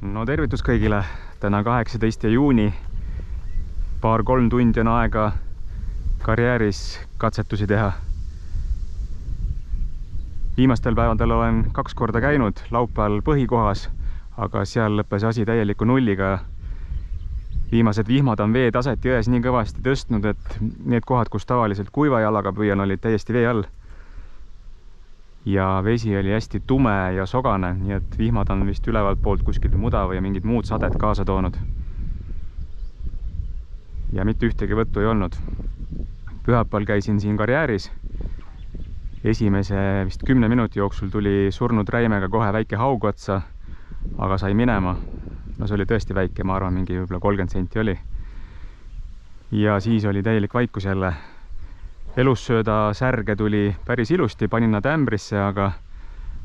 No tervitus kõigile, täna 18. juuni, 2-3 tundi on aega karjääris katsetusi teha. Viimastel päevadel olen 2 korda käinud laupäeval põhikohas, aga seal lõppes asi täieliku nulliga. Viimased vihmad on veetaset jões nii kõvasti tõstnud, et need kohad, kus tavaliselt kuiva jalaga püüan, olid täiesti vee all. Ja vesi oli hästi tume ja sogane, nii et vihmad on vist ülevalt poolt kuskilt muda või mingid muud sadet kaasa toonud. Ja mitte ühtegi võttu ei olnud. Pühapäeval käisin siin karjääris. Esimese vist 10 minuti jooksul tuli surnud räimega kohe väike haug otsa, aga sai minema. No see oli tõesti väike, ma arvan, mingi võib-olla 30 senti oli. Ja siis oli täielik vaikus jälle. Elussööda särge tuli päris ilusti, panin nad ämbrisse, aga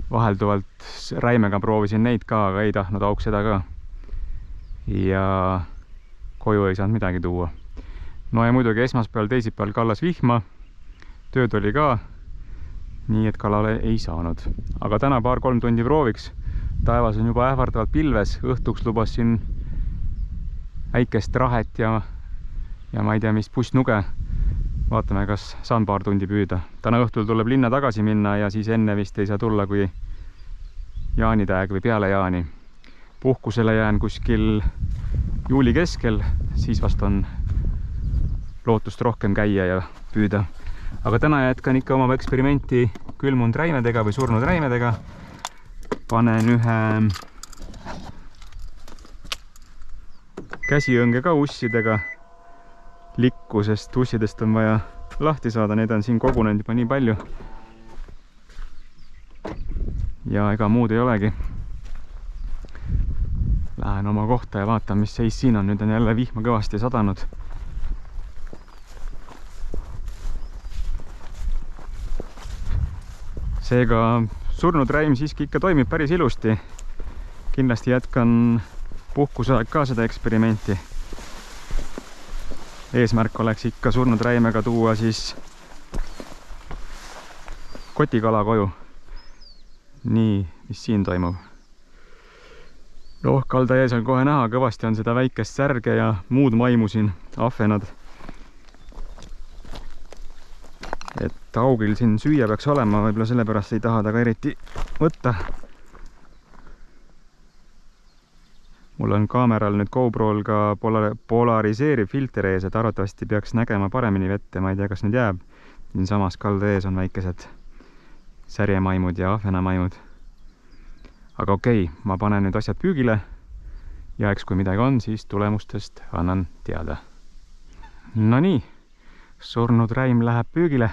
vahelduvalt räimega proovisin neid ka, aga ei tahtnud auk seda ka. Ja koju ei saanud midagi tuua. No ja muidugi esmaspäeval, teisipäeval kallas vihma, tööd oli ka, nii et kalale ei saanud. Aga täna 2-3 tundi prooviks. Taevas on juba ähvardavalt pilves, õhtuks lubasin väikest rahet ja ma ei tea, mis pussnuge. Vaatame, kas saan 2 tundi püüda. Täna õhtul tuleb linna tagasi minna ja siis enne vist ei saa tulla kui jaanitäeg või peale jaani. Puhkusele jään kuskil juuli keskel, siis vast on lootust rohkem käia ja püüda. Aga täna jätkan ikka oma eksperimenti külmunud räimedega või surnud räimedega. Panen ühe käsiõnge ka ussidega likku, sest ussidest on vaja lahti saada, need on siin kogunenud juba nii palju. Ja ega muud ei olegi. Lähen oma kohta ja vaatan, mis seis siin on. Nüüd on jälle vihma kõvasti sadanud. Seega surnud räim siiski ikka toimib päris ilusti. Kindlasti jätkan puhkusaeg ka seda eksperimenti. Eesmärk oleks ikka surnud räimega tuua siis kotikala koju. Nii, mis siin toimub? No, kalda ees on kohe näha, kõvasti on seda väikest särge ja muud maimu siin, ahvenad. Et augil siin süüa peaks olema, võib-olla sellepärast ei taha ta ka eriti võtta. Mul on kaameral nüüd GoPro'l ka polariseeriv filter ees, et arvatavasti peaks nägema paremini vette, ma ei tea, kas nüüd jääb. Siin samas kalda ees on väikesed särjemaimud ja ahvenamaimud. Aga okei, ma panen nüüd asjad püügile ja eks kui midagi on, siis tulemustest annan teada. No nii, surnud räim läheb püügile.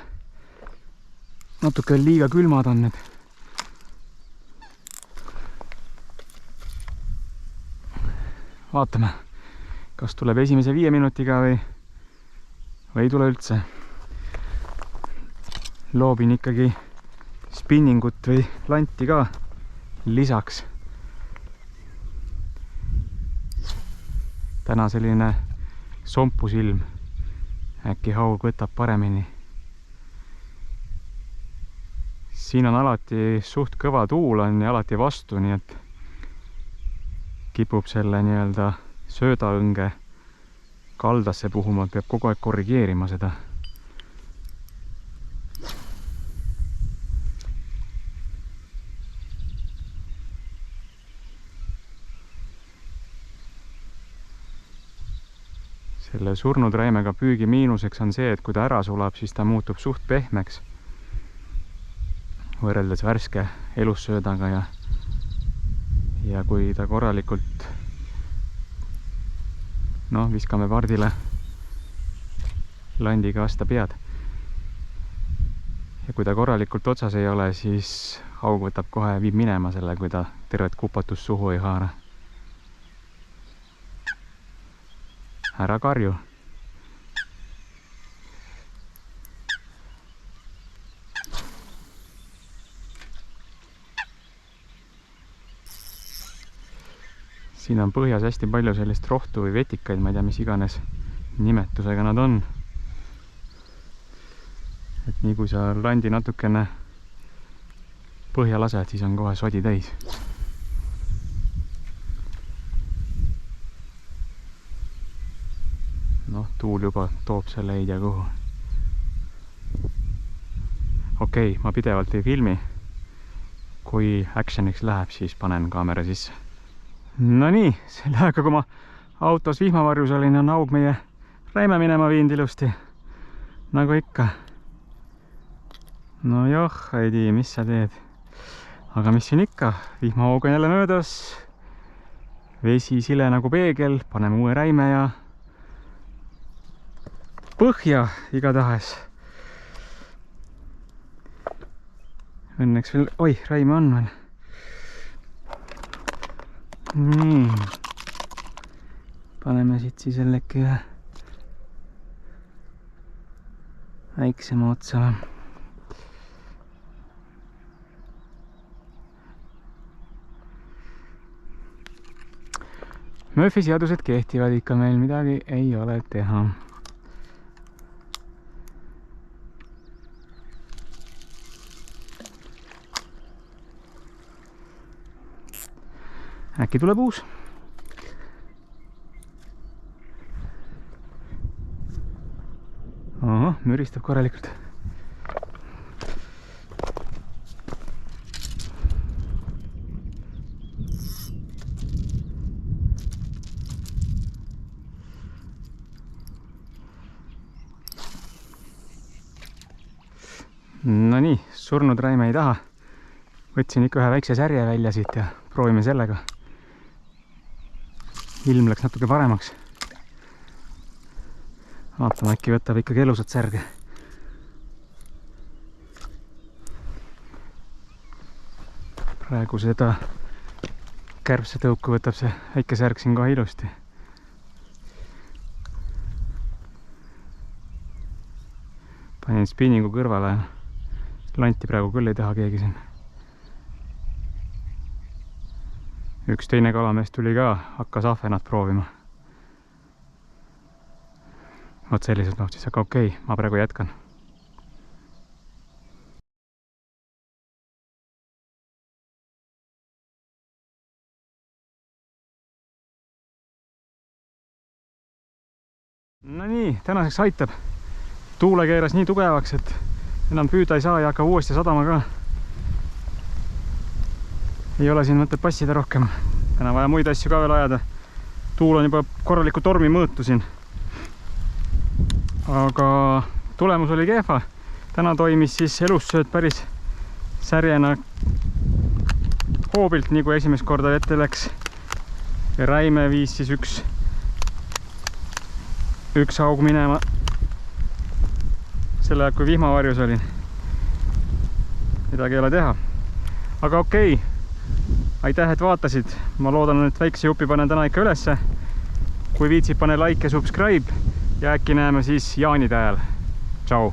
Natuke liiga külmad on need. Vaatame, kas tuleb esimese 5 minutiga või ei tule üldse. Loobin ikkagi spinningut või lanti ka lisaks. Täna selline sompusilm. Äkki haug võtab paremini. Siin on alati suht kõva tuul on ja alati vastu, nii et kipub selle nii-öelda söödaõnge kaldasse puhuma, peab kogu aeg korrigeerima seda. Selle surnud räimega püügi miinuseks on see, et kui ta ära sulab, siis ta muutub suht pehmeks võrreldes värske elussöödaga ja kui ta korralikult viskame pardile landiga vasta pead. Ja kui ta korralikult otsas ei ole, siis haug võtab kohe, viib minema selle, kui ta tervet kupatust suhu ei haara. Ära karju. Siin on põhjas hästi palju sellist rohtu või vetikaid, ma ei tea, mis iganes nimetusega nad on. Et nii kui sa landi natukene põhja lased, siis on kohe sodi täis. tuul juba toob selle ei tea kuhu. Okei, ma pidevalt ei filmi. Kui actioniks läheb, siis panen kaamera sisse. No nii, selle aega, kui ma autos vihmavarjus olin, on aug meie räime minema viinud ilusti. Nagu ikka. No joh, ei tea, mis sa teed. Aga mis siin ikka, vihmahoog on jälle möödas. Vesi sile nagu peegel, paneme uue räime ja põhja igatahes. Õnneks veel, oi, räime on veel. Nii. Paneme siit siis jällegi ühe väiksema otsa. Murphy seadused kehtivad ikka, meil midagi ei ole teha. Äkki tuleb uus? Oho, müristab korralikult. No nii, surnud räime ei taha. Võtsin ikka ühe väikse särje välja siit ja proovime sellega. Ilm läks natuke paremaks. Vaatame, äkki võtab ikkagi elusat särge. Praegu seda kärbse tõuku võtab see väike särg siin kohe ilusti. Panin spinningu kõrvale. Lanti praegu küll ei taha keegi siin. Üks teine kalamees tuli ka, hakkas ahvenat proovima. Vot sellised noh siis, aga okei, ma praegu jätkan. No nii, tänaseks aitab. Tuule keeras nii tugevaks, et enam püüda ei saa ja hakkab uuesti sadama ka. Ei ole siin mõtet passida rohkem. Täna vaja muid asju ka veel ajada. Tuul on juba korraliku tormi mõõtu siin. Aga tulemus oli kehva. Täna toimis siis elussööt päris särjena hoobilt, nii kui esimest korda vette läks. Ja räime viis siis üks aug minema. Selle aeg, kui vihmavarjus olin. Midagi ei ole teha. Aga okei. Aitäh, et vaatasid. Ma loodan, et väikse jupi panen täna ikka ülesse. Kui viitsid, pane like ja subscribe. Ja äkki näeme siis jaanide ajal. Tšau!